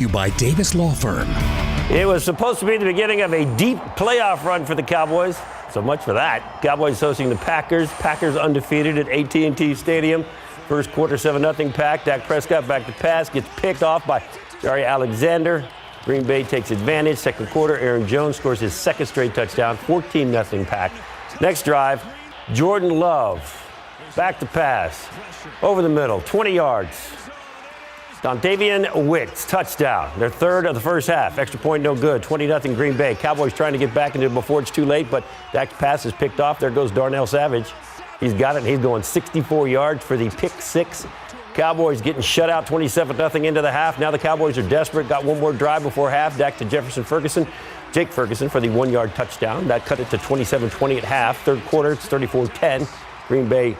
You by Davis Law Firm. It was supposed to be the beginning of a deep playoff run for the Cowboys. So much for that. Cowboys hosting the Packers. Packers undefeated at AT&T Stadium. First quarter, 7-0 Pack. Dak Prescott back to pass. Gets picked off by Jaire Alexander. Green Bay takes advantage. Second quarter, Aaron Jones scores his second straight touchdown. 14-0 Pack. Next drive, Jordan Love. Back to pass. Over the middle, 20 yards. Dontavian Wicks, touchdown. Their third of the first half. Extra point, no good. 20-0 Green Bay. Cowboys trying to get back into it before it's too late, but Dak's pass is picked off. There goes Darnell Savage. He's got it. He's going 64 yards for the pick six. Cowboys getting shut out 27-0 into the half. Now the Cowboys are desperate. Got one more drive before half. Dak to Jake Ferguson for the 1-yard touchdown. That cut it to 27-20 at half. Third quarter, it's 34-10. Green Bay.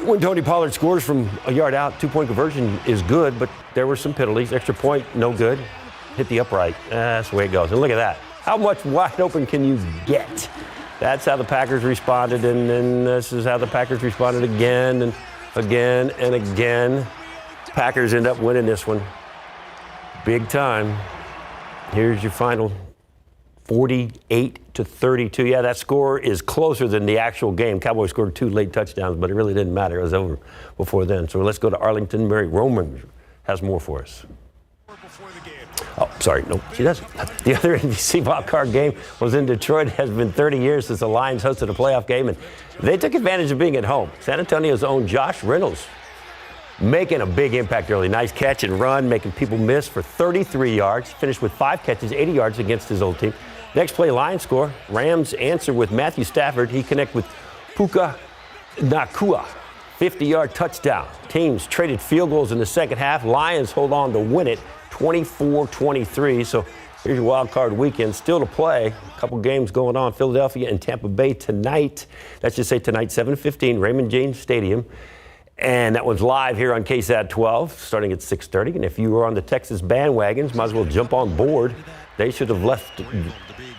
When Tony Pollard scores from a yard out, two-point conversion is good, but there were some penalties. Extra point, no good. Hit the upright. That's the way it goes. And look at that. How much wide open can you get? That's how the Packers responded, and then this is how the Packers responded again and again and again. Packers end up winning this one. Big time. Here's your final 48-32. Yeah, that score is closer than the actual game. Cowboys scored 2 late touchdowns, but it really didn't matter. It was over before then. So let's go to Arlington. Mary Roman has more for us. Oh, sorry. Nope, she doesn't. The other NBC wildcard game was in Detroit. It has been 30 years since the Lions hosted a playoff game, and they took advantage of being at home. San Antonio's own Josh Reynolds making a big impact early. Nice catch and run, making people miss for 33 yards. Finished with 5 catches, 80 yards against his old team. Next play, Lions score. Rams answer with Matthew Stafford. He connect with Puka Nacua. 50-yard touchdown. Teams traded field goals in the second half. Lions hold on to win it 24-23. So here's your wild card weekend. Still to play. A couple games going on. Philadelphia and Tampa Bay tonight. Let's just say tonight, 7:15, Raymond James Stadium. And that one's live here on KSAT12, starting at 6:30. And if you were on the Texas bandwagons, might as well jump on board. They should have left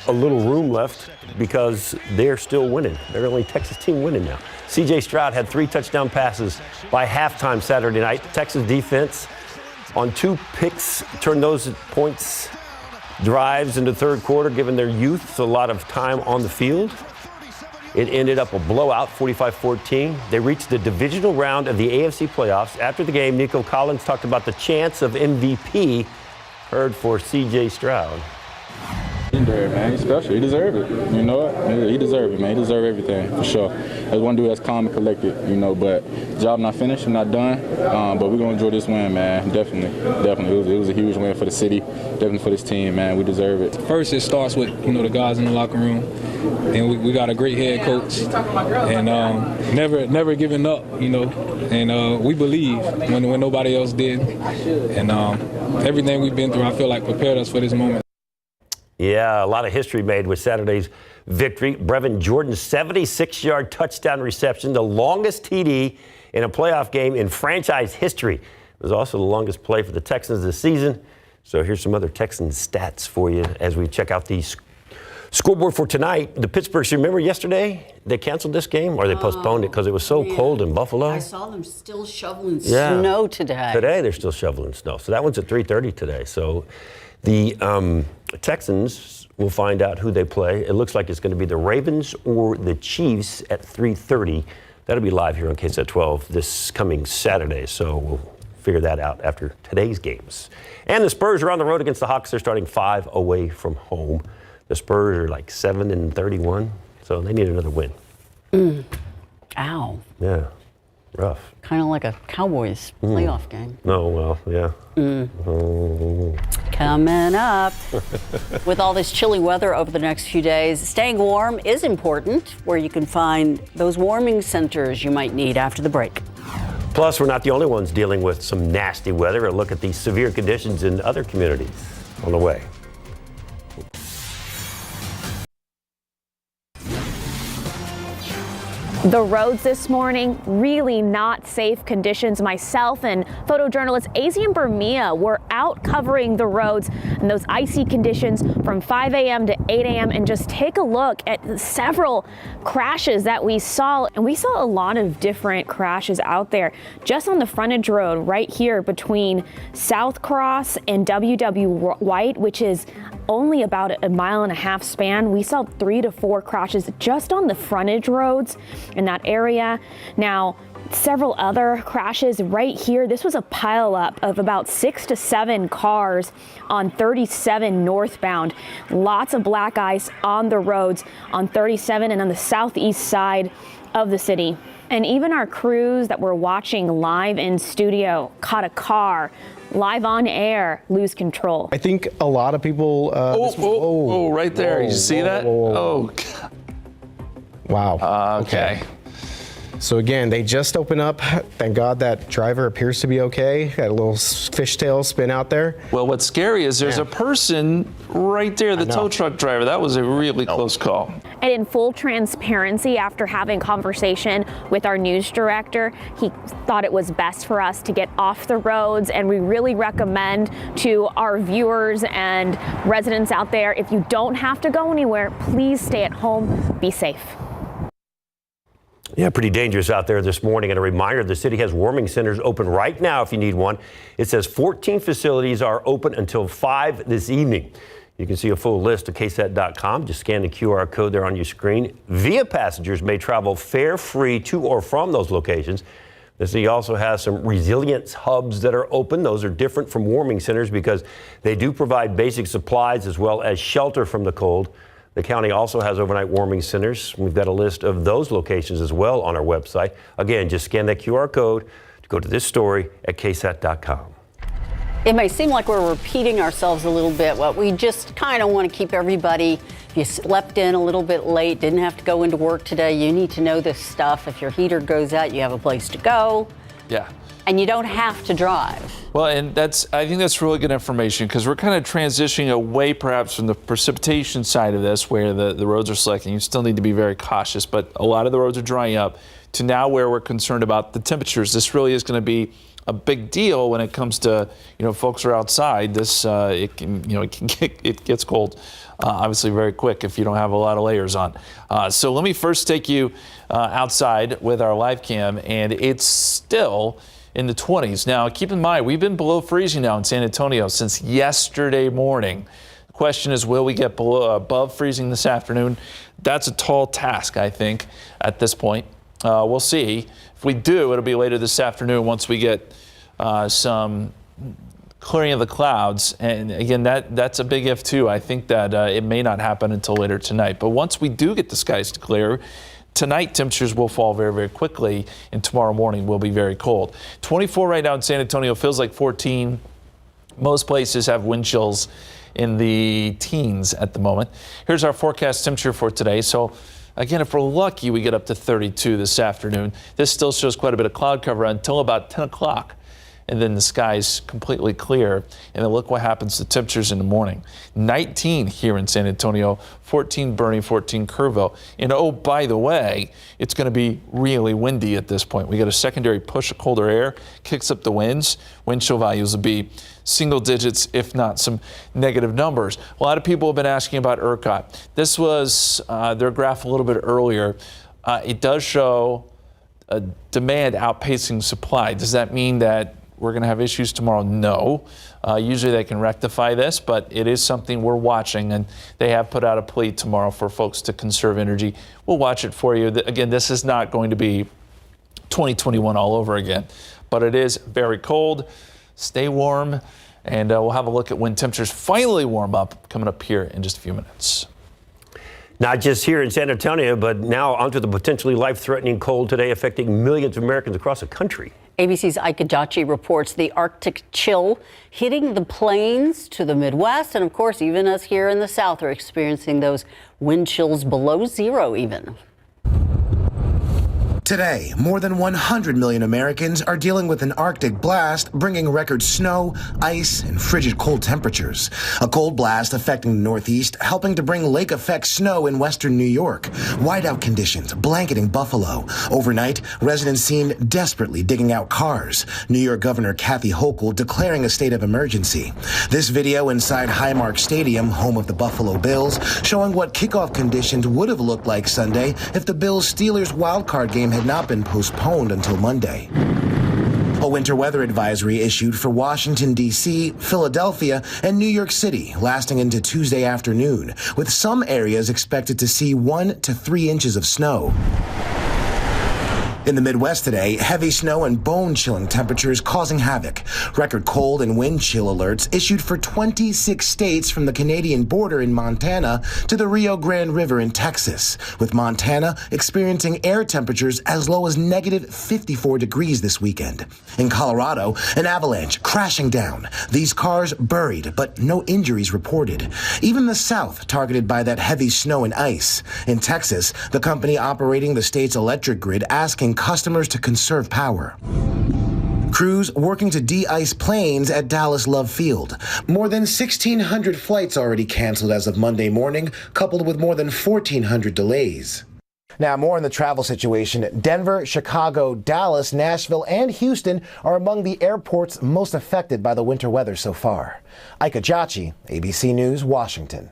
a little room left because they're still winning. They're the only Texas team winning now. C.J. Stroud had 3 touchdown passes by halftime Saturday night. Texas defense on 2 picks turned those points drives into third quarter, giving their youth a lot of time on the field. It ended up a blowout, 45-14. They reached the divisional round of the AFC playoffs. After the game, Nico Collins talked about the chance of MVP. Heard for C.J. Stroud. He deserved it, man. He's special. He deserved it. You know what? He deserved it, man. He deserved everything, for sure. There's one dude that's calm and collected, you know, but the job not finished, I'm not done. But we're going to enjoy this win, man. Definitely. It was a huge win for the city, definitely for this team, man. We deserve it. First, it starts with, the guys in the locker room. And we got a great head coach. And never giving up, And we believe when nobody else did. And everything we've been through, I feel like prepared us for this moment. Yeah, a lot of history made with Saturday's victory. Brevin Jordan's 76-yard touchdown reception, the longest TD in a playoff game in franchise history. It was also the longest play for the Texans this season. So here's some other Texans stats for you as we check out the scoreboard for tonight. The Pittsburghs, remember yesterday they canceled this game or they postponed it because it was so cold in Buffalo? I saw them still shoveling snow today. Today they're still shoveling snow. So that one's at 3:30 today. So the Texans will find out who they play. It looks like it's going to be the Ravens or the Chiefs at 3:30. That'll be live here on KSAT12 this coming Saturday. So we'll figure that out after today's games. And the Spurs are on the road against the Hawks. They're starting 5 away from home. The Spurs are like 7-31, so they need another win. Ow. Yeah, rough. Kind of like a Cowboys playoff game. Oh, well, yeah. Coming up, with all this chilly weather over the next few days, staying warm is important, where you can find those warming centers you might need after the break. Plus, we're not the only ones dealing with some nasty weather. A look at the severe conditions in other communities on the way. The roads this morning, really not safe conditions. Myself and photojournalist Asian Bermia were out covering the roads and those icy conditions from 5 a.m. to 8 a.m. and just take a look at several crashes that we saw. And we saw a lot of different crashes out there just on the frontage road right here between South Cross and W.W. White, which is only about a 1.5 mile span. We saw 3 to 4 crashes just on the frontage roads in that area. Now, several other crashes right here. This was a pileup of about 6 to 7 cars on 37 northbound. Lots of black ice on the roads on 37 and on the southeast side of the city. And even our crews that were watching live in studio caught a car live on air lose control. I think a lot of people. Right there. You see that? Oh. Wow. Okay. So again, they just opened up. Thank God that driver appears to be okay. Had a little fishtail spin out there. Well, what's scary is there's a person right there, the tow truck driver. That was a really close call. And in full transparency, after having conversation with our news director, he thought it was best for us to get off the roads. And we really recommend to our viewers and residents out there, if you don't have to go anywhere, please stay at home, be safe. Yeah, pretty dangerous out there this morning. And a reminder, the city has warming centers open right now if you need one. It says 14 facilities are open until 5 this evening. You can see a full list at KSAT12. Just scan the QR code there on your screen. Via passengers may travel fare-free to or from those locations. The city also has some resilience hubs that are open. Those are different from warming centers because they do provide basic supplies as well as shelter from the cold. The county also has overnight warming centers. We've got a list of those locations as well on our website. Again, just scan that QR code to go to this story at KSAT.com. It may seem like we're repeating ourselves a little bit, but we just kind of want to keep everybody, if you slept in a little bit late, didn't have to go into work today, you need to know this stuff. If your heater goes out, you have a place to go. Yeah. And you don't have to drive. Well, and I think that's really good information because we're kind of transitioning away perhaps from the precipitation side of this where the roads are slick and you still need to be very cautious, but a lot of the roads are drying up to now where we're concerned about the temperatures. This really is going to be a big deal when it comes to, folks are outside. This, it gets cold, obviously very quick if you don't have a lot of layers on. So let me first take you outside with our live cam, and it's still in the 20s. Now, keep in mind, we've been below freezing now in San Antonio since yesterday morning. The question is, will we get above freezing this afternoon? That's a tall task, I think, at this point. We'll see. If we do, it'll be later this afternoon once we get some clearing of the clouds. And again, that's a big if, too. I think that it may not happen until later tonight. But once we do get the skies to clear, tonight, temperatures will fall very, very quickly, and tomorrow morning will be very cold. 24 right now in San Antonio, feels like 14. Most places have wind chills in the teens at the moment. Here's our forecast temperature for today. So again, if we're lucky, we get up to 32 this afternoon. This still shows quite a bit of cloud cover until about 10 o'clock. And then the skies completely clear. And then look what happens to temperatures in the morning. 19 here in San Antonio, 14 Boerne, 14 Kerrville. And oh, by the way, it's going to be really windy at this point. We got a secondary push of colder air, kicks up the winds. Wind chill values will be single digits, if not some negative numbers. A lot of people have been asking about ERCOT. This was their graph a little bit earlier. It does show demand outpacing supply. Does that mean that we're going to have issues tomorrow? No. Usually they can rectify this, but it is something we're watching, and they have put out a plea tomorrow for folks to conserve energy. We'll watch it for you. Again, this is not going to be 2021 all over again, but it is very cold. Stay warm, and we'll have a look at when temperatures finally warm up coming up here in just a few minutes. Not just here in San Antonio, but now onto the potentially life-threatening cold today affecting millions of Americans across the country. ABC's Ike Adachi reports the Arctic chill hitting the plains to the Midwest. And of course, even us here in the South are experiencing those wind chills below zero even. Today, more than 100 million Americans are dealing with an Arctic blast, bringing record snow, ice, and frigid cold temperatures. A cold blast affecting the Northeast, helping to bring lake-effect snow in western New York. Whiteout conditions blanketing Buffalo. Overnight, residents seen desperately digging out cars. New York Governor Kathy Hochul declaring a state of emergency. This video inside Highmark Stadium, home of the Buffalo Bills, showing what kickoff conditions would have looked like Sunday if the Bills-Steelers wildcard game had not been postponed until Monday. A winter weather advisory issued for Washington, D.C., Philadelphia, and New York City, lasting into Tuesday afternoon, with some areas expected to see 1 to 3 inches of snow. In the Midwest today, heavy snow and bone-chilling temperatures causing havoc. Record cold and wind chill alerts issued for 26 states from the Canadian border in Montana to the Rio Grande River in Texas, with Montana experiencing air temperatures as low as negative 54 degrees this weekend. In Colorado, an avalanche crashing down. These cars buried, but no injuries reported. Even the South targeted by that heavy snow and ice. In Texas, the company operating the state's electric grid asking customers to conserve power. Crews working to de-ice planes at Dallas Love Field. More than 1,600 flights already canceled as of Monday morning, coupled with more than 1,400 delays. Now, more on the travel situation. Denver, Chicago, Dallas, Nashville, and Houston are among the airports most affected by the winter weather so far. Ika Jachi, ABC News, Washington.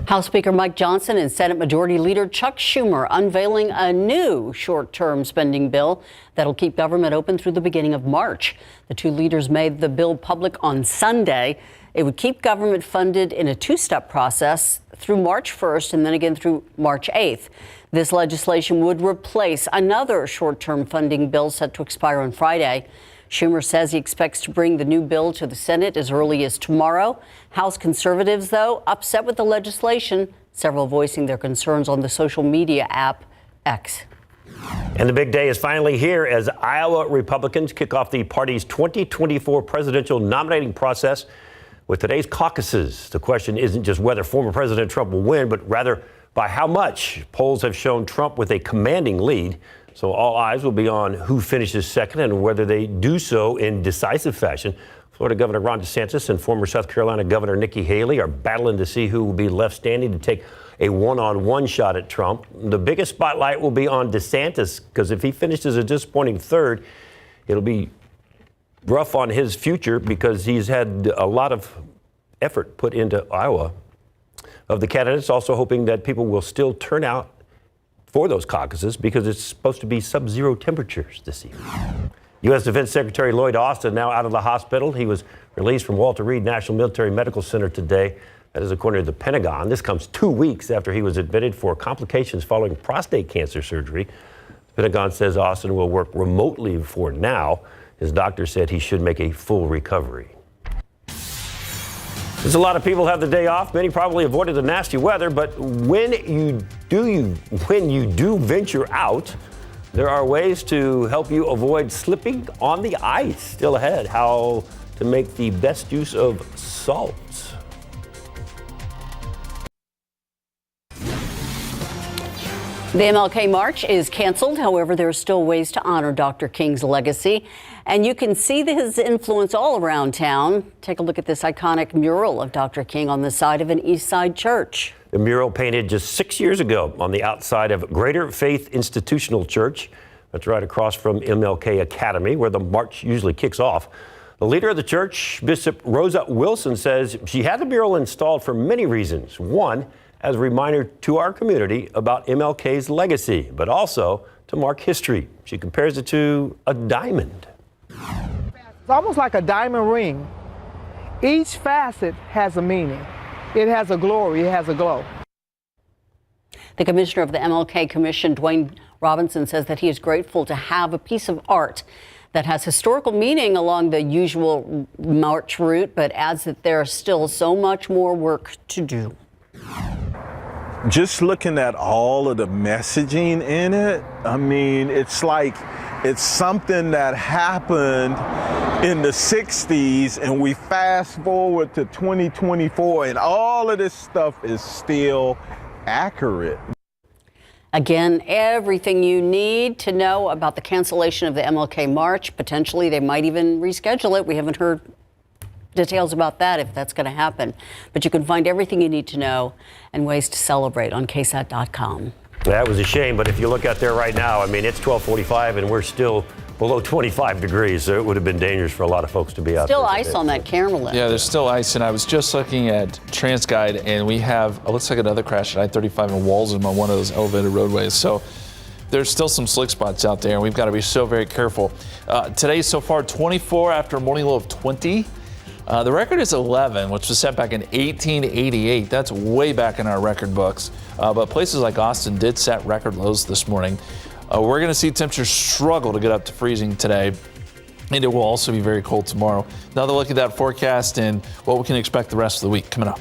House Speaker Mike Johnson and Senate Majority Leader Chuck Schumer unveiling a new short-term spending bill that'll keep government open through the beginning of March. The two leaders made the bill public on Sunday. It would keep government funded in a two-step process through March 1st and then again through March 8th. This legislation would replace another short-term funding bill set to expire on Friday. Schumer says he expects to bring the new bill to the Senate as early as tomorrow. House conservatives, though, upset with the legislation, several voicing their concerns on the social media app X. And the big day is finally here as Iowa Republicans kick off the party's 2024 presidential nominating process with today's caucuses. The question isn't just whether former President Trump will win, but rather by how much. Polls have shown Trump with a commanding lead. So all eyes will be on who finishes second and whether they do so in decisive fashion. Florida Governor Ron DeSantis and former South Carolina Governor Nikki Haley are battling to see who will be left standing to take a one-on-one shot at Trump. The biggest spotlight will be on DeSantis, because if he finishes a disappointing third, it'll be rough on his future because he's had a lot of effort put into Iowa. Of the candidates, also hoping that people will still turn out for those caucuses because it's supposed to be sub-zero temperatures this evening. U.S. Defense Secretary Lloyd Austin now out of the hospital. He was released from Walter Reed National Military Medical Center today. That is according to the Pentagon. This comes 2 weeks after he was admitted for complications following prostate cancer surgery. The Pentagon says Austin will work remotely for now. His doctor said he should make a full recovery. There's a lot of people have the day off. Many probably avoided the nasty weather, but when you do venture out, there are ways to help you avoid slipping on the ice. Still ahead, how to make the best use of salt. The MLK March is canceled. However, there are still ways to honor Dr. King's legacy. And you can see his influence all around town. Take a look at this iconic mural of Dr. King on the side of an East Side church. The mural painted just 6 years ago on the outside of Greater Faith Institutional Church. That's right across from MLK Academy, where the march usually kicks off. The leader of the church, Bishop Rosa Wilson, says she had the mural installed for many reasons. One, as a reminder to our community about MLK's legacy, but also to mark history. She compares it to a diamond. It's almost like a diamond ring. Each facet has a meaning. It has a glory, it has a glow. The commissioner of the MLK Commission, Dwayne Robinson, says that he is grateful to have a piece of art that has historical meaning along the usual march route, but adds that there is still so much more work to do. Just looking at all of the messaging in it, I mean, it's like it's something that happened in the 60s and we fast forward to 2024 and all of this stuff is still accurate. Again, everything you need to know about the cancellation of the MLK March. Potentially, they might even reschedule it. We haven't heard details about that, if that's going to happen. But you can find everything you need to know and ways to celebrate on KSAT12. That was a shame, but if you look out there right now, I mean, it's 12:45 and we're still below 25 degrees, so it would have been dangerous for a lot of folks to be out there. Still ice on that camera list. Yeah, there's still ice, and I was just looking at TransGuide, and we have, it looks like another crash at I-35 in Walsham on one of those elevated roadways. So there's still some slick spots out there, and we've got to be so very careful. Today so far, 24 after a morning low of 20. The record is 11, which was set back in 1888. That's way back in our record books. But places like Austin did set record lows this morning. We're going to see temperatures struggle to get up to freezing today, and it will also be very cold tomorrow. Another look at that forecast and what we can expect the rest of the week coming up.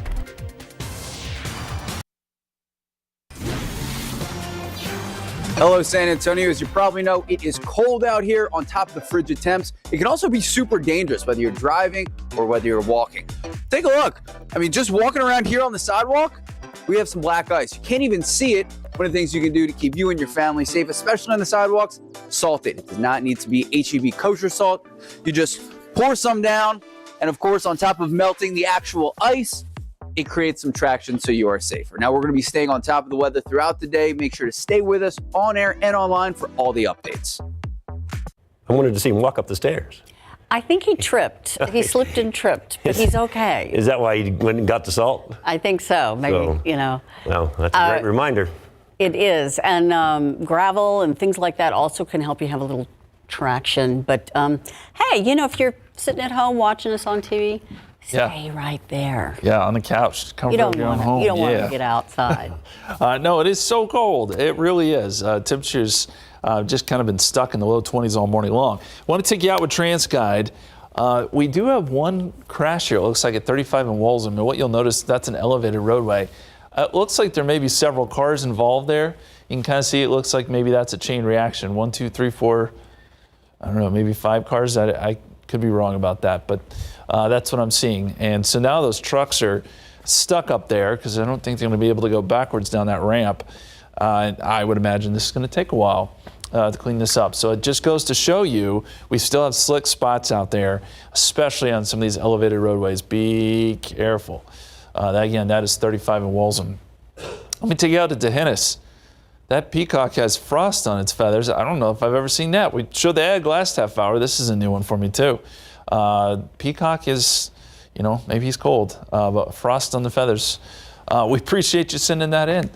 Hello, San Antonio. As you probably know, it is cold out here on top of the frigid temps. It can also be super dangerous, whether you're driving or whether you're walking. Take a look. I mean, just walking around here on the sidewalk, we have some black ice. You can't even see it. One of the things you can do to keep you and your family safe, especially on the sidewalks, salt it. It does not need to be HEB kosher salt. You just pour some down, and of course, on top of melting the actual ice, it creates some traction so you are safer. Now, we're going to be staying on top of the weather throughout the day. Make sure to stay with us on air and online for all the updates. I wanted to see him walk up the stairs. I think he tripped. He slipped and tripped, but he's okay. Is that why he went and got the salt? I think so. Maybe, Well, that's a great reminder. It is. And gravel and things like that also can help you have a little traction. But hey, if you're sitting at home watching us on TV, stay right there. Yeah, on the couch. You don't want to get outside. No, it is so cold. It really is. Temperatures just kind of been stuck in the low 20s all morning long. I want to take you out with TransGuide. We do have one crash here. It looks like at 35 in Walsham. And what you'll notice, that's an elevated roadway. It looks like there may be several cars involved there. You can kind of see it looks like maybe that's a chain reaction. 1, 2, 3, 4, I don't know, maybe 5 cars. I could be wrong about that, but that's what I'm seeing. And so now those trucks are stuck up there because I don't think they're going to be able to go backwards down that ramp. I would imagine this is going to take a while to clean this up. So it just goes to show you we still have slick spots out there, especially on some of these elevated roadways. Be careful. That is 35 in Walsham. Let me take you out to Dehennis. That peacock has frost on its feathers. I don't know if I've ever seen that. We showed the egg last half hour. This is a new one for me too. Peacock is, maybe he's cold, but frost on the feathers. We appreciate you sending that in.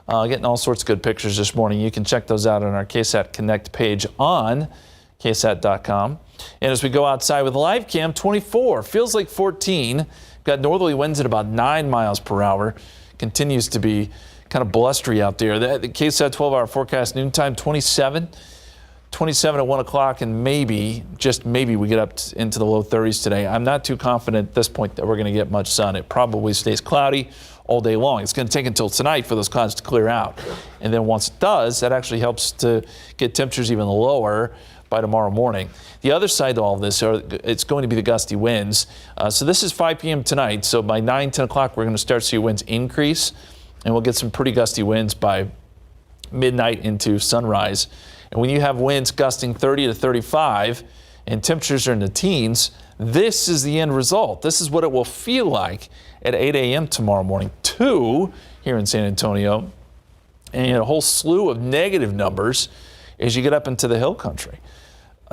Getting all sorts of good pictures this morning. You can check those out on our KSAT Connect page on KSAT.com. And as we go outside with live cam, 24, feels like 14. Got northerly winds at about 9 miles per hour. Continues to be kind of blustery out there. The KSAT 12-hour forecast noontime, 27 at 1 o'clock, and maybe, just maybe, we get up into the low 30s today. I'm not too confident at this point that we're going to get much sun. It probably stays cloudy all day long. It's going to take until tonight for those clouds to clear out. And then once it does, that actually helps to get temperatures even lower by tomorrow morning. The other side to all of this, it's going to be the gusty winds. So this is 5 p.m. tonight. So by 9, 10 o'clock, we're going to start to see winds increase. And we'll get some pretty gusty winds by midnight into sunrise. And when you have winds gusting 30 to 35 and temperatures are in the teens, this is the end result. This is what it will feel like at 8 a.m. tomorrow morning. 2 here in San Antonio, and a whole slew of negative numbers as you get up into the hill country.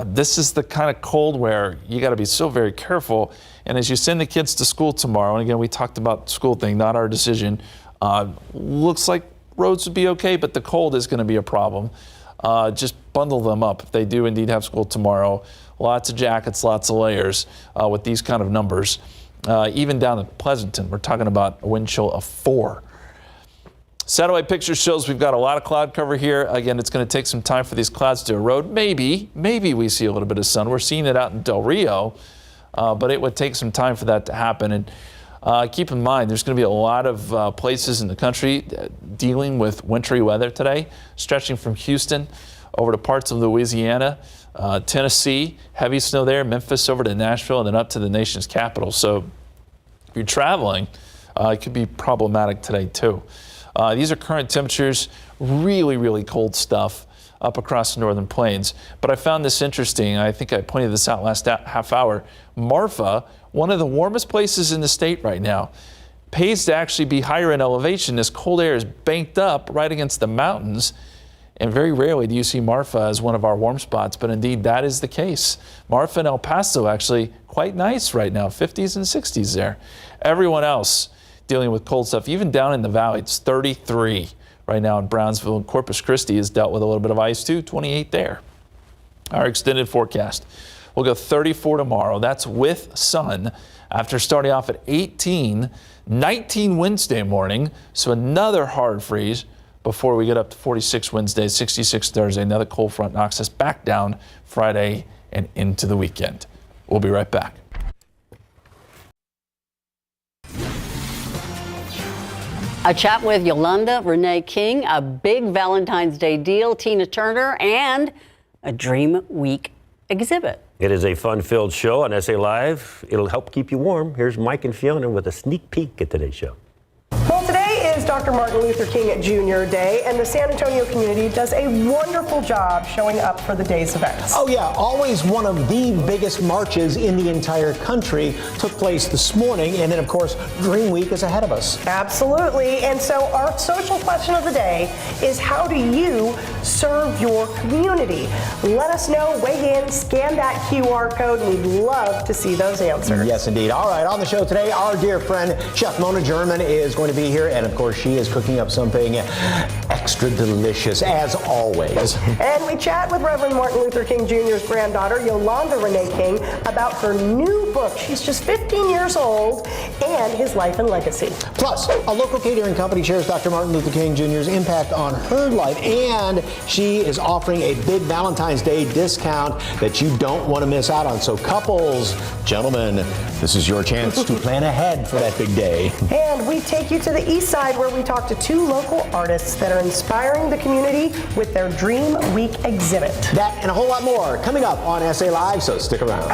This is the kind of cold where you got to be so very careful. And as you send the kids to school tomorrow, and again, we talked about the school thing, not our decision, looks like roads would be okay, but the cold is going to be a problem. Just bundle them up if they do indeed have school tomorrow. Lots of jackets, lots of layers with these kind of numbers. Even down in Pleasanton, we're talking about a wind chill of 4. Satellite picture shows we've got a lot of cloud cover here. Again, it's going to take some time for these clouds to erode. Maybe we see a little bit of sun. We're seeing it out in Del Rio, but it would take some time for that to happen. And keep in mind, there's going to be a lot of places in the country dealing with wintry weather today, stretching from Houston over to parts of Louisiana, Tennessee, heavy snow there, Memphis over to Nashville, and then up to the nation's capital. So if you're traveling, it could be problematic today too. These are current temperatures, really, really cold stuff up across the northern plains. But I found this interesting. I think I pointed this out last half hour. Marfa, one of the warmest places in the state right now, pays to actually be higher in elevation. This cold air is banked up right against the mountains. And very rarely do you see Marfa as one of our warm spots, but indeed that is the case. Marfa and El Paso actually quite nice right now, 50s and 60s there. Everyone else dealing with cold stuff, even down in the valley, it's 33 right now in Brownsville, and Corpus Christi has dealt with a little bit of ice too, 28 there. Our extended forecast, we'll go 34 tomorrow. That's with sun after starting off at 18, 19 Wednesday morning, so another hard freeze before we get up to 46 Wednesday, 66 Thursday. Another cold front knocks us back down Friday and into the weekend. We'll be right back. A chat with Yolanda Renee King, a big Valentine's Day deal, Tina Turner, and a Dream Week exhibit. It is a fun-filled show on SA Live. It'll help keep you warm. Here's Mike and Fiona with a sneak peek at today's show. Well, today is Dr. Martin Luther King Jr. Day, and the San Antonio community does a wonderful job showing up for the day's events. Oh yeah, always one of the biggest marches in the entire country took place this morning, and then of course Dream Week is ahead of us. Absolutely, and so our social question of the day is, how do you serve your community? Let us know, weigh in, scan that QR code, and we'd love to see those answers. Yes indeed. All right, on the show today, our dear friend Chef Mona German is going to be here, and of course she is cooking up something extra delicious as always. And we chat with Reverend Martin Luther King Jr.'s granddaughter, Yolanda Renee King, about her new book. She's just 15 years old, and his life and legacy. Plus, a local catering company shares Dr. Martin Luther King Jr.'s impact on her life, and she is offering a big Valentine's Day discount that you don't want to miss out on. So couples, gentlemen, this is your chance to plan ahead for that big day. And we take you to the east side, where we talk to two local artists that are inspiring the community with their Dream Week exhibit. That and a whole lot more coming up on SA Live, so stick around.